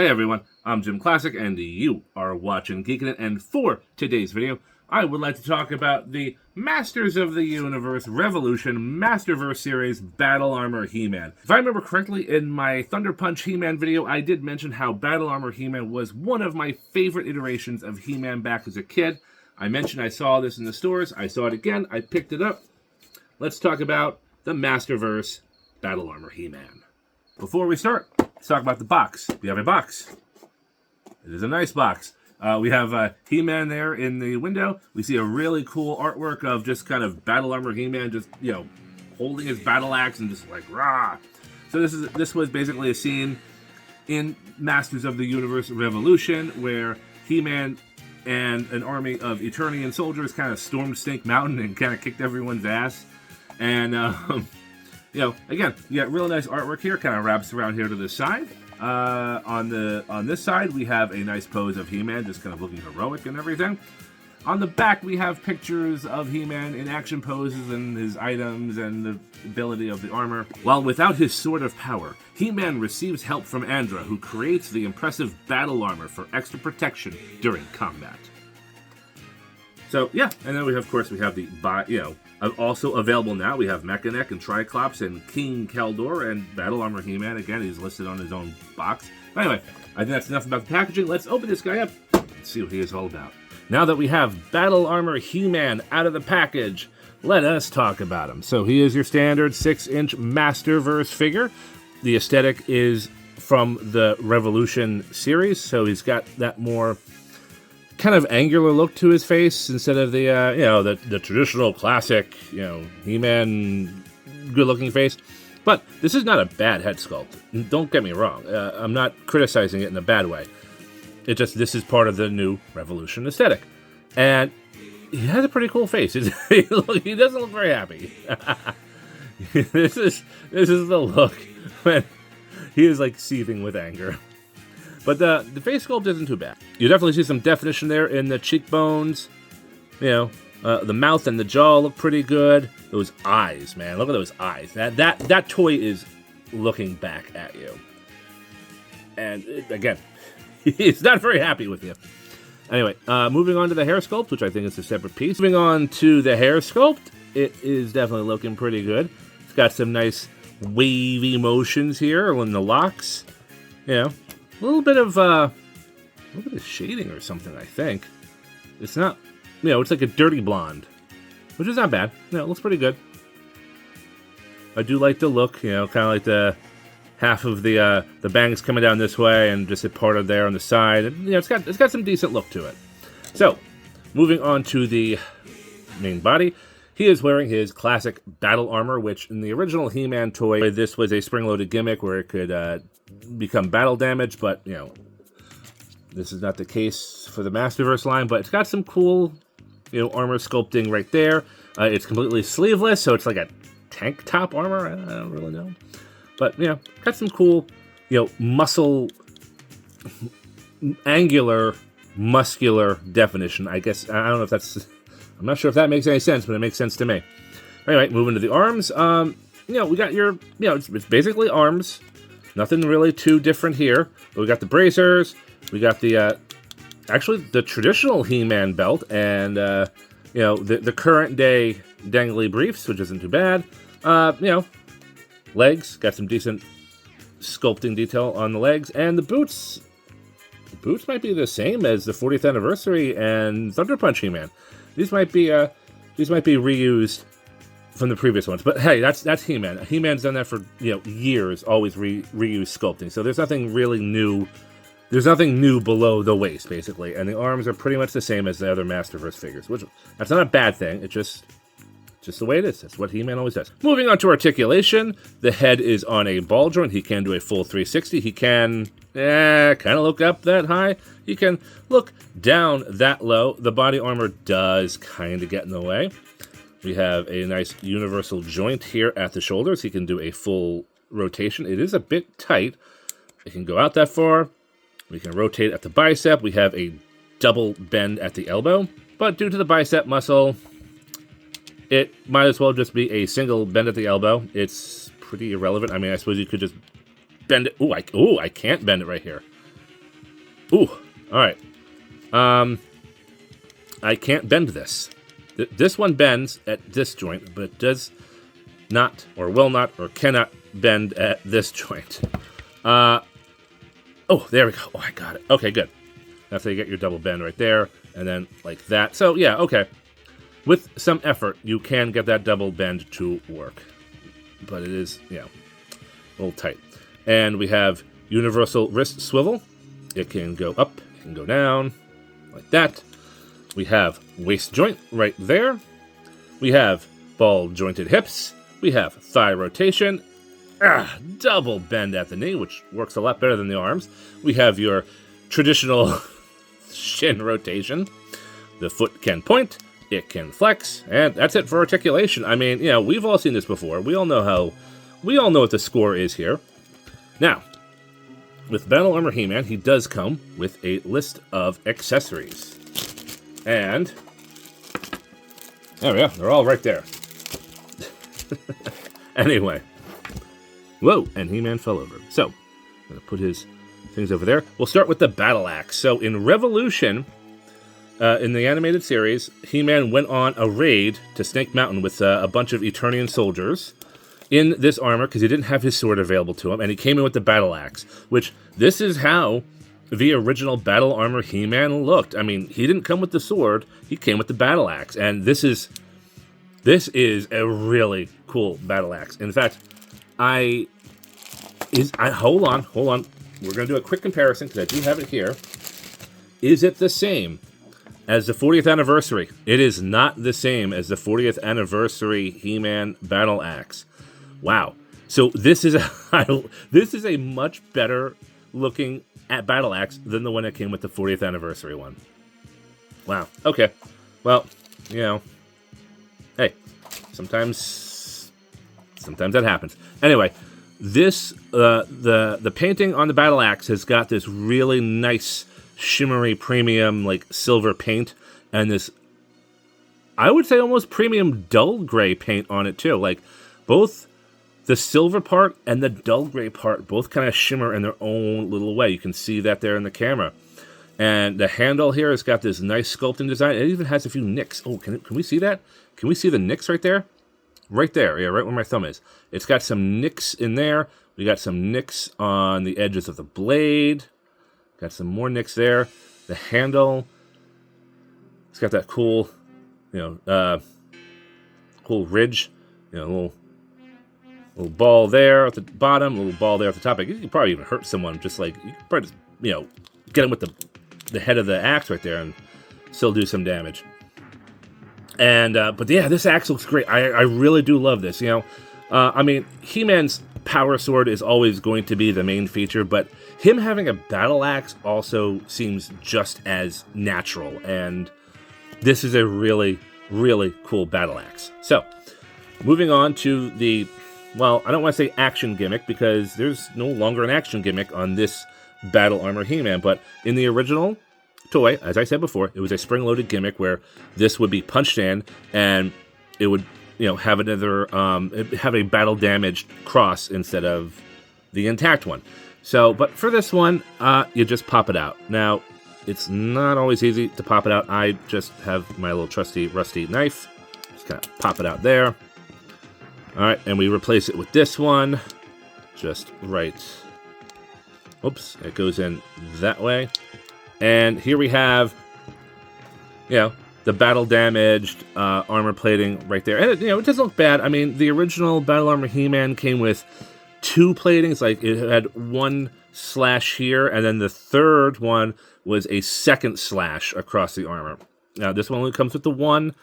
Hey everyone, I'm JimClassic and you are watching Geekin, and for today's video, I would like to talk about the Masters of the Universe Revolution Masterverse series Battle Armor He-Man. If I remember correctly, in my Thunder Punch He-Man video, I did mention how Battle Armor He-Man was one of my favorite iterations of He-Man back as a kid. I mentioned I saw this in the stores, I saw it again, I picked it up. Let's talk about the Masterverse Battle Armor He-Man. Before we start, let's talk about the box. We have a box. It is a nice box. We have He-Man there in the window. We see a really cool artwork of just kind of Battle Armor He-Man just, holding his battle axe and just like, rah! So this was basically a scene in Masters of the Universe Revolution where He-Man and an army of Eternian soldiers kind of stormed Snake Mountain and kind of kicked everyone's ass. And, again, you got really nice artwork here, kind of wraps around here to the side. On this side, we have a nice pose of He-Man, just kind of looking heroic and everything. On the back, we have pictures of He-Man in action poses and his items and the ability of the armor. While without his sword of power, He-Man receives help from Andra, who creates the impressive battle armor for extra protection during combat. So, yeah, and then of course, we have the, also available now, we have Mechanic and Triclops and King Keldor and Battle Armor He-Man. Again, he's listed on his own box. But anyway, I think that's enough about the packaging. Let's open this guy up and see what he is all about. Now that we have Battle Armor He-Man out of the package, let us talk about him. So he is your standard 6-inch Masterverse figure. The aesthetic is from the Revolution series, so he's got that more kind of angular look to his face instead of the the traditional classic He-Man good-looking face. But this is not a bad head sculpt. Don't get me wrong. I'm not criticizing it in a bad way. It just, this is part of the new Revolution aesthetic, and he has a pretty cool face. He doesn't look very happy. This is the look when he is like seething with anger. But the face sculpt isn't too bad. You definitely see some definition there in the cheekbones. The mouth and the jaw look pretty good. Those eyes, man, look at those eyes. That toy is looking back at you. And again, he's not very happy with you. Anyway, moving on to the hair sculpt, which I think is a separate piece. Moving on to the hair sculpt, it is definitely looking pretty good. It's got some nice wavy motions here in the locks. A little bit of shading or something, I think. It's not, it's like a dirty blonde, which is not bad. It looks pretty good. I do like the look, kind of like the half of the bangs coming down this way and just a part of there on the side. And, it's got some decent look to it. So, moving on to the main body. He is wearing his classic battle armor, which in the original He-Man toy, this was a spring-loaded gimmick where it could become battle damage, but, this is not the case for the Masterverse line, but it's got some cool, armor sculpting right there. It's completely sleeveless, so it's like a tank top armor. I don't really know. But, got some cool, muscle, angular, muscular definition. I guess, I don't know if that's, I'm not sure if that makes any sense, but it makes sense to me. Anyway, moving to the arms. We got your, it's basically arms. Nothing really too different here. But we got the bracers. We got the, actually, the traditional He-Man belt. And, the current day dangly briefs, which isn't too bad. Legs. Got some decent sculpting detail on the legs. And the boots. The boots might be the same as the 40th anniversary and Thunder Punch He-Man. These might be reused from the previous ones, but hey, that's He-Man. He-Man's done that for years, always reuse sculpting. So there's nothing really new. There's nothing new below the waist, basically, and the arms are pretty much the same as the other Masterverse figures, which that's not a bad thing. It's just the way it is. That's what He-Man always does. Moving on to articulation, the head is on a ball joint. He can do a full 360. He can kind of look up that high. He can look down that low. The body armor does kind of get in the way. We have a nice universal joint here at the shoulders. He can do a full rotation. It is a bit tight. It can go out that far. We can rotate at the bicep. We have a double bend at the elbow. But due to the bicep muscle, it might as well just be a single bend at the elbow. It's pretty irrelevant. I mean, I suppose you could just bend it. Ooh, I can't bend it right here. Ooh, all right. I can't bend this. This one bends at this joint, but it does not, or will not, or cannot bend at this joint. Oh, there we go. Oh, I got it. Okay, good. After you get your double bend right there, and then like that. So, yeah, okay. With some effort, you can get that double bend to work. But it is, a little tight. And we have universal wrist swivel. It can go up, it can go down, like that. We have waist joint right there. We have ball jointed hips. We have thigh rotation. Double bend at the knee, which works a lot better than the arms. We have your traditional shin rotation. The foot can point, it can flex, and that's it for articulation. I mean, we've all seen this before. We all know what the score is here. Now, with Battle Armor He-Man, he does come with a list of accessories. And there we go. They're all right there. Anyway. Whoa, and He-Man fell over. So, I'm going to put his things over there. We'll start with the Battle Axe. So, in Revolution, in the animated series, He-Man went on a raid to Snake Mountain with a bunch of Eternian soldiers in this armor because he didn't have his sword available to him, and he came in with the Battle Axe, which this is how the original Battle Armor He-Man looked. I mean, he didn't come with the sword, he came with the Battle Axe, and this is a really cool Battle Axe. In fact, hold on. We're going to do a quick comparison because I do have it here. Is it the same as the 40th anniversary? It is not the same as the 40th anniversary He-Man Battle Axe. Wow. So this is a much better looking Battle Axe than the one that came with the 40th anniversary one. Wow. Okay. Well, hey, sometimes that happens. Anyway, this the painting on the Battle Axe has got this really nice shimmery premium like silver paint, and this, I would say, almost premium dull gray paint on it too. Like both the silver part and the dull gray part both kind of shimmer in their own little way. You can see that there in the camera. And the handle here has got this nice sculpting design. It even has a few nicks. Oh, can we see that? Can we see the nicks right there? Right there, yeah, right where my thumb is. It's got some nicks in there. We got some nicks on the edges of the blade. Got some more nicks there. The handle, it's got that cool, cool ridge. Little ball there at the bottom, a little ball there at the top. You could probably even hurt someone. Just like you could probably just, get him with the head of the axe right there and still do some damage. And but yeah, this axe looks great. I really do love this. I mean, He-Man's power sword is always going to be the main feature, but him having a battle axe also seems just as natural. And this is a really, really cool battle axe. So, moving on to the, well, I don't want to say action gimmick because there's no longer an action gimmick on this Battle Armor He-Man, but in the original toy, as I said before, it was a spring-loaded gimmick where this would be punched in and it would, have another, have a battle-damaged cross instead of the intact one. So, but for this one, you just pop it out. Now, it's not always easy to pop it out. I just have my little trusty, rusty knife. Just kind of pop it out there. All right, and we replace it with this one. Just right. Oops, it goes in that way. And here we have, the battle-damaged armor plating right there. And, it doesn't look bad. I mean, the original Battle Armor He-Man came with 2 platings. Like, it had 1 slash here, and then the third one was a second slash across the armor. Now, this one only comes with the 1,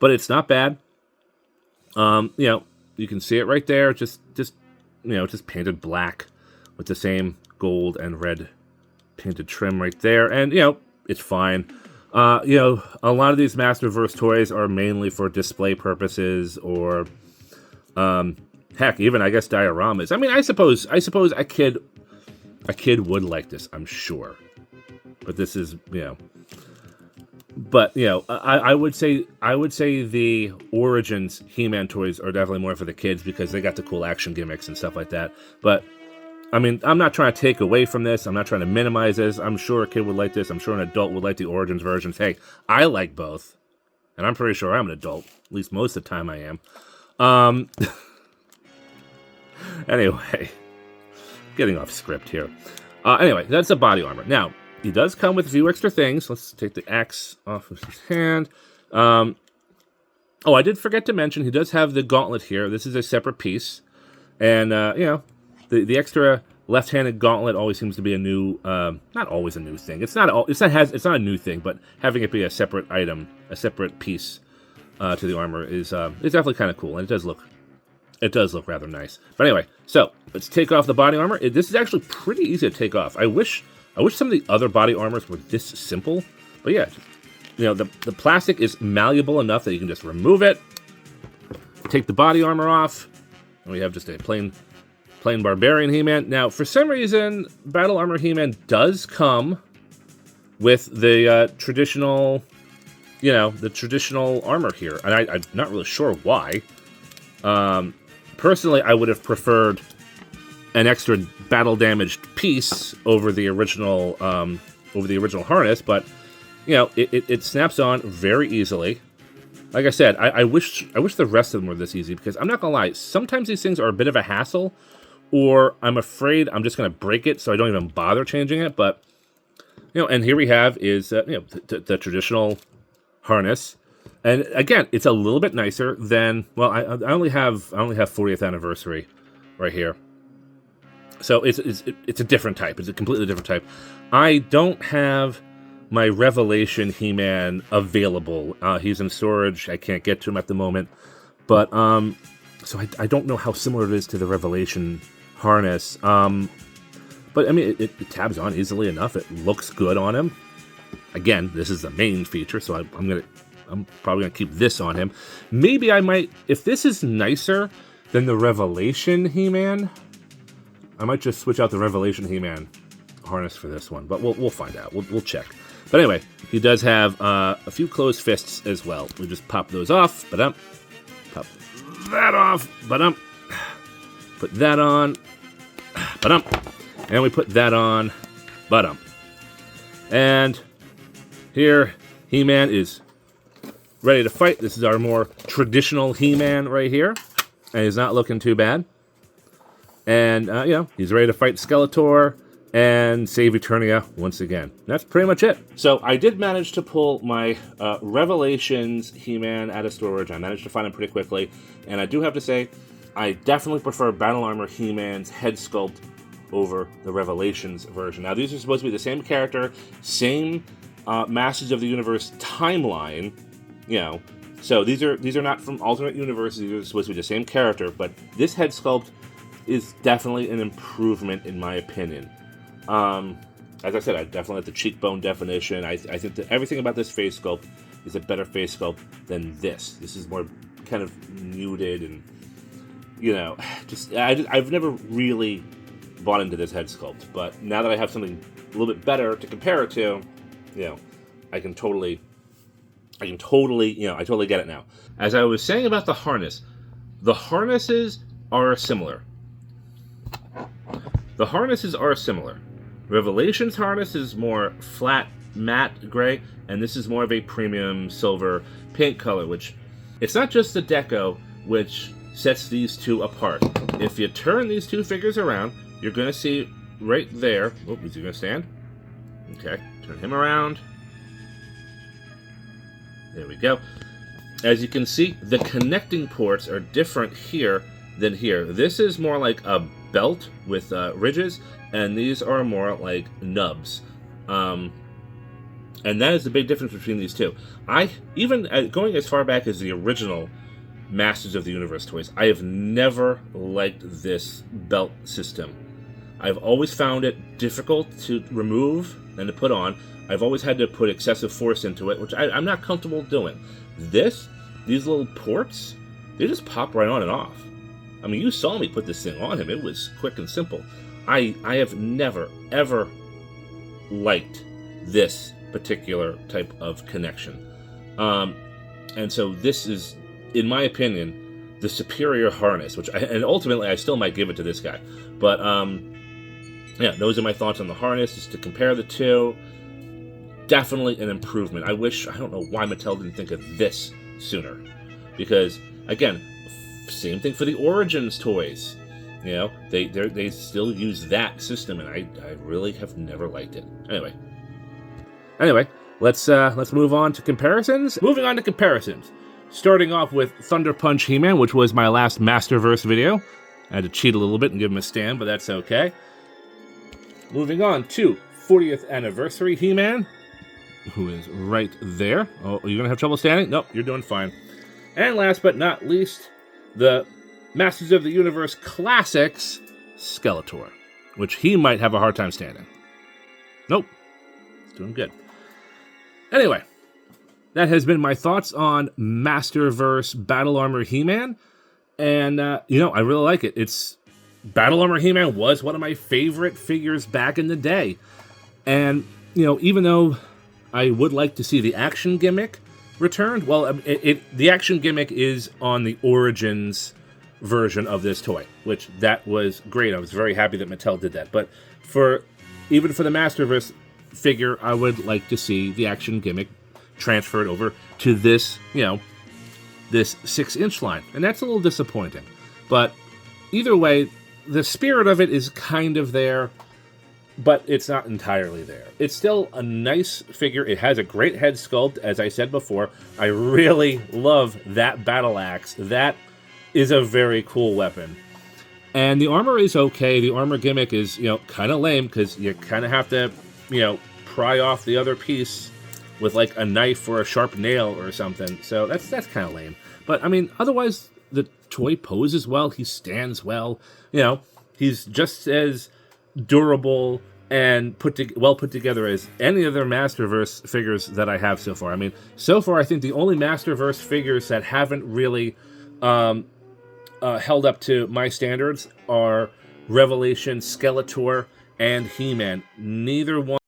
but it's not bad. You can see it right there. Just painted black with the same gold and red painted trim right there. And, it's fine. A lot of these Masterverse toys are mainly for display purposes or, heck, even, I guess, dioramas. I mean, I suppose a kid would like this, I'm sure. But this is, But, I would say the Origins He-Man toys are definitely more for the kids because they got the cool action gimmicks and stuff like that. But I mean, I'm not trying to take away from this. I'm not trying to minimize this. I'm sure a kid would like this. I'm sure an adult would like the Origins versions. Hey, I like both. And I'm pretty sure I'm an adult. At least most of the time I am. Anyway. Getting off script here. Anyway, that's the body armor. Now, he does come with a few extra things. Let's take the axe off of his hand. Oh, I did forget to mention, he does have the gauntlet here. This is a separate piece. And, you know, the extra left-handed gauntlet always seems to be a new, not always a new thing. It's not a new thing, but having it be a separate item, a separate piece to the armor is definitely kind of cool. And it does look rather nice. But anyway, so let's take off the body armor. This is actually pretty easy to take off. I wish some of the other body armors were this simple. But yeah, you know, the plastic is malleable enough that you can just remove it, take the body armor off, and we have just a plain barbarian He-Man. Now, for some reason, Battle Armor He-Man does come with the traditional, you know, the traditional armor here, and I'm not really sure why. Personally, I would have preferred an extra battle-damaged piece over the original harness, but you know, it snaps on very easily. Like I said, I wish the rest of them were this easy, because I'm not gonna lie, sometimes these things are a bit of a hassle, or I'm afraid I'm just gonna break it, so I don't even bother changing it. But you know, and here we have is you know, the traditional harness. And again, it's a little bit nicer than, well, I only have 40th anniversary right here. So it's a different type. It's a completely different type. I don't have my Revelation He-Man available. He's in storage. I can't get to him at the moment. But so I don't know how similar it is to the Revelation harness. But I mean, it tabs on easily enough. It looks good on him. Again, this is the main feature, so I'm probably going to keep this on him. Maybe I might, if this is nicer than the Revelation He-Man, I might just switch out the Revelation He-Man harness for this one. But we'll find out. We'll check. But anyway, he does have a few closed fists as well. We just pop those off. Pop that off. Put that on. And we put that on. And here, He-Man is ready to fight. This is our more traditional He-Man right here. And he's not looking too bad. And, you know, he's ready to fight Skeletor and save Eternia once again. That's pretty much it. So I did manage to pull my Revelations He-Man out of storage. I managed to find him pretty quickly. And I do have to say, I definitely prefer Battle Armor He-Man's head sculpt over the Revelations version. Now, these are supposed to be the same character, same Masters of the Universe timeline, you know. So these are not from alternate universes. These are supposed to be the same character, but this head sculpt is definitely an improvement in my opinion. As I said, I definitely like the cheekbone definition. I think that everything about this face sculpt is a better face sculpt than this. This is more kind of muted and, you know, just I've never really bought into this head sculpt, but now that I have something a little bit better to compare it to, you know, I totally get it now. As I was saying about the harnesses are similar. The harnesses are similar. Revelation's harness is more flat, matte gray, and this is more of a premium silver paint color, which it's not just the deco which sets these two apart. If you turn these two figures around, you're going to see right there. Oh, is he going to stand? Okay, turn him around. There we go. As you can see, the connecting ports are different here than here. This is more like a belt with ridges, and these are more like nubs. And that is the big difference between these two. Going as far back as the original Masters of the Universe toys, I have never liked this belt system. I've always found it difficult to remove and to put on. I've always had to put excessive force into it, which I'm not comfortable doing. These little ports, they just pop right on and off. I mean, you saw me put this thing on him. It was quick and simple. I have never, ever liked this particular type of connection. And so this is, in my opinion, the superior harness, and ultimately I still might give it to this guy. But Yeah, those are my thoughts on the harness. Just to compare the two, definitely an improvement. I don't know why Mattel didn't think of this sooner. Because, again, same thing for the Origins toys. You know, they still use that system, and I really have never liked it. Anyway, let's move on to comparisons. Moving on to comparisons. Starting off with Thunder Punch He-Man, which was my last Masterverse video. I had to cheat a little bit and give him a stand, but that's okay. Moving on to 40th Anniversary He-Man, who is right there. Oh, are you going to have trouble standing? Nope, you're doing fine. And last but not least, the Masters of the Universe Classics Skeletor, which he might have a hard time standing. Nope, doing good. Anyway, that has been my thoughts on Masterverse Battle Armor He-Man. And, you know, I really like it. Battle Armor He-Man was one of my favorite figures back in the day. And, you know, even though I would like to see the action gimmick returned, well, the action gimmick is on the Origins version of this toy, which that was great. I was very happy that Mattel did that. But even for the Masterverse figure, I would like to see the action gimmick transferred over to this, you know, this 6-inch line. And that's a little disappointing. But either way, the spirit of it is kind of there, but it's not entirely there. It's still a nice figure. It has a great head sculpt, as I said before. I really love that battle axe. That is a very cool weapon. And the armor is okay. The armor gimmick is, you know, kind of lame because you kind of have to, you know, pry off the other piece with like a knife or a sharp nail or something. So that's kind of lame. But I mean, otherwise the toy poses well. He stands well. You know, he's just as durable and well put together as any other Masterverse figures that I have so far. I mean, so far I think the only Masterverse figures that haven't really held up to my standards are Revelation, Skeletor, and He-Man. Neither one